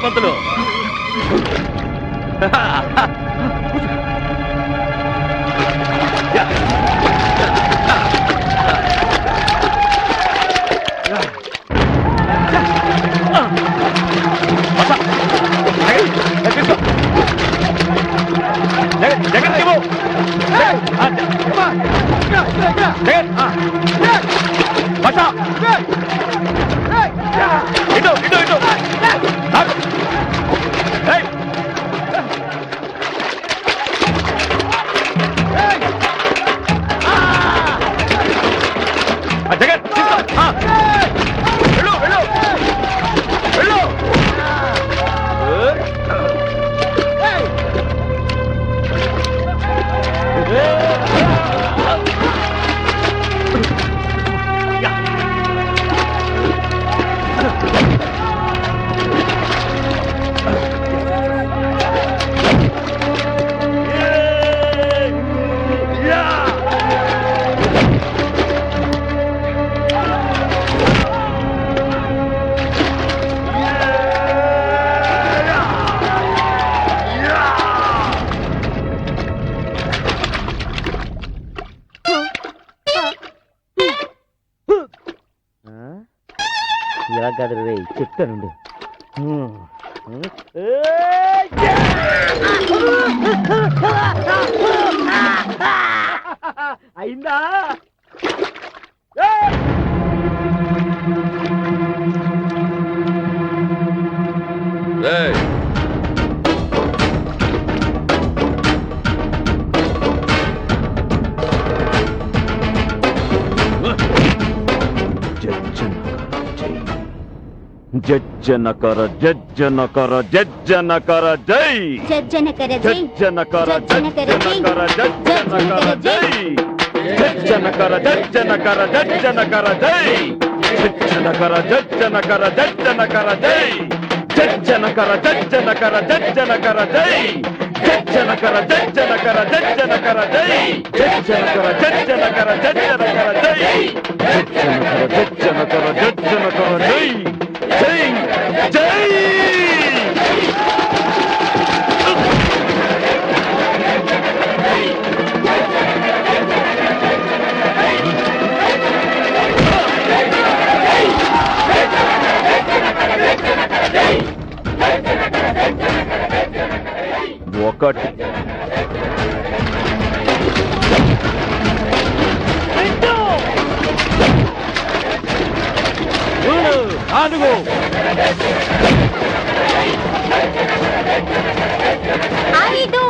పంతులు ఇలా కాదు రే, చెప్తానుండు. అయిందా? జజ్జనకర జజ్జనకర జజ్జనకర జై జజ్జనకర జై జజ్జనకర జజ్జనకర జజ్జనకర జై జజ్జనకర జజ్జనకర జజ్జనకర జై జజ్జనకర జజ్జనకర జజ్జనకర జై జజ్జనకర జజ్జనకర జజ్జనకర జై జజ్జనకర జజ్జనకర జజ్జనకర జై జజ్జనకర జజ్జనకర జజ్జనకర జై జజ్జనకర జజ్జనకర జజ్జనకర జై జై జై ఒకటి నాలుగు ఐదు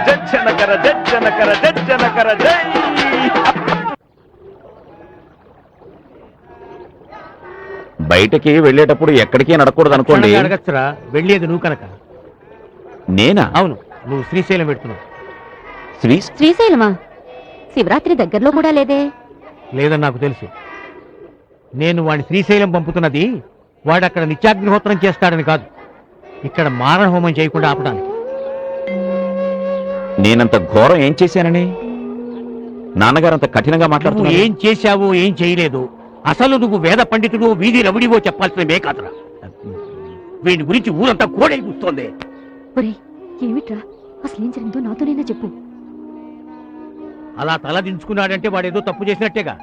జజ్జనకర జజ్జనకర జై. బయటకి వెళ్ళేటప్పుడు ఎక్కడికి నడకూడదు అనుకోండి. అడగచ్చురా, వెళ్ళేది నువ్వు కనుక. నేనా? అవును, నువ్వు శ్రీశైలం పెడుతున్నావు. శ్రీశైలమా? శివరాత్రి దగ్గరలో కూడా లేదే. లేదని నాకు తెలుసు. నేను వాడిని శ్రీశైలం పంపుతున్నది వాడక్కడ నిత్యాగ్నిహోత్రం చేస్తాడని కాదు, ఇక్కడ మారణ హోమం చేయకుండా ఆపడానికి. నేనంత ఘోరం ఏం చేశానని నాన్నగారు అంత కఠినంగా మాట్లాడుతున్నారు? ఏం చేశావో ఏం చేయలేదు, అసలు నువ్వు వేద పండితుడు వీధి రవిడివో చెప్పాల్సిన మే కాదురా. వీడి గురించి ఊరంతా కోడై కూస్తోంది. ఏమిట్రా అసలు ఏం జరిగిందో నాతోనైనా చెప్పు. అలా తలదించుకున్నాడంటే వాడేదో తప్పు చేసినట్టేగా.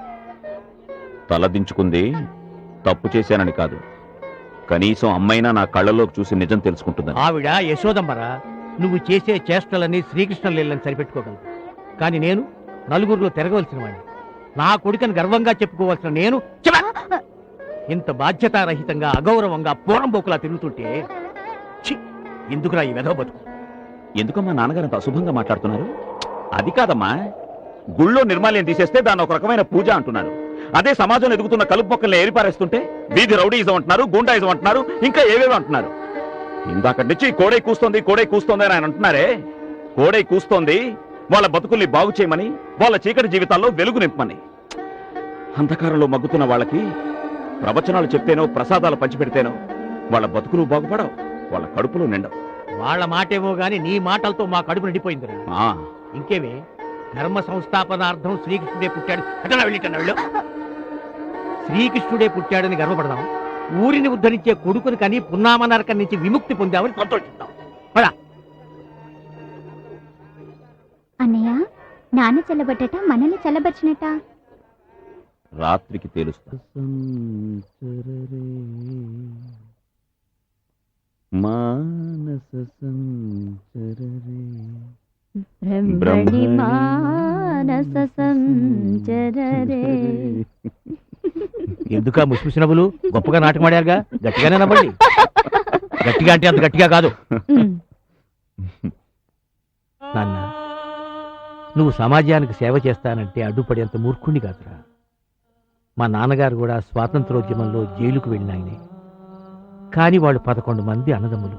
తలదించుకుంది తప్పు చేశానని కాదు, కనీసం అమ్మైనా నా కళ్ళలోకి చూసి నిజం తెలుసుకుంటుందని. ఆవిడ యశోదమ్మరా, నువ్వు చేసే చేష్టలన్నీ శ్రీకృష్ణ లీలని సరిపెట్టుకోగలవు, కానీ నేను నలుగురిలో తిరగవలసిన వాడిని, నా కొడుకని గర్వంగా చెప్పుకోవాల్సిన నేను ఇంత బాధ్యతారహితంగా అగౌరవంగా పోరంబోకులా తిరుగుతుంటే ఛీ, ఎందుకురా ఈ వెధవ బతుకు? ఎందుకమ్మా నాన్నగారు అంత అశుభంగా మాట్లాడుతున్నారు? అది కాదమ్మా, గుళ్ళో నిర్మాల్యం తీసేస్తే దాన్ని ఒక రకమైన పూజ అంటున్నారు. అదే సమాజంలో ఎదుగుతున్న కలుపు మొక్కల్ని ఏరిపారేస్తుంటే వీధి రౌడీయిజం అంటున్నారు, గూండాయిజం అంటున్నారు, ఇంకా ఏవేవో అంటున్నారు. ఇందాకటి నుంచి కోడై కూస్తోంది అని ఆయన అంటున్నారే. కోడై కూస్తోంది వాళ్ళ బతుకుల్ని బాగు చేయమని, వాళ్ళ చీకటి జీవితాల్లో వెలుగు నింపమని. అంధకారంలో మగ్గుతున్న వాళ్ళకి ప్రవచనాలు చెప్తేనో ప్రసాదాలు పంచిపెడితేనో వాళ్ళ బతుకులు బాగుపడవు, వాళ్ళ కడుపులు నిండవు. వాళ్ళ మాటేమో గాని నీ మాటలతో మా కడుపు నిండిపోయిందిరా. ఆ, ఇంకేమే, ధర్మ సంస్థాపనార్థం శ్రీకృష్ణుడే పుట్టాడు అటలా వెళ్ళిటన్నా వెళ్ళు. శ్రీకృష్ణుడే పుట్టాడని గర్వపడదాం, ఊరిని ఉద్ధరించే కొడుకుని కని పున్నామ నరకం నుంచి విముక్తి పొందామని సంతోషిద్దాం. పద. అన్నయ్య, నాన్న చల్లబట్టట మనల్ని చల్లబరిచినట్ట. రాత్రికి తెలుస్తా. మానస సంచరరే. బ్రహ్మణి మానస సంచరరే. ఎందుకా ముసిముసి నవ్వులు? గొప్పగా నాటకమాడారుగా, గట్టిగానే నవ్వండి. గట్టిగా అంటే అంత గట్టిగా కాదు. నాన్న, నువ్వు సమాజానికి సేవ చేస్తానంటే అడ్డుపడేంత మూర్ఖుణ్ణి కాదురా. మా నాన్నగారు కూడా స్వాతంత్రోద్యమంలో జైలుకు వెళ్ళిన ఆయనే. కానీ వాళ్ళు 11 మంది అన్నదమ్ములు.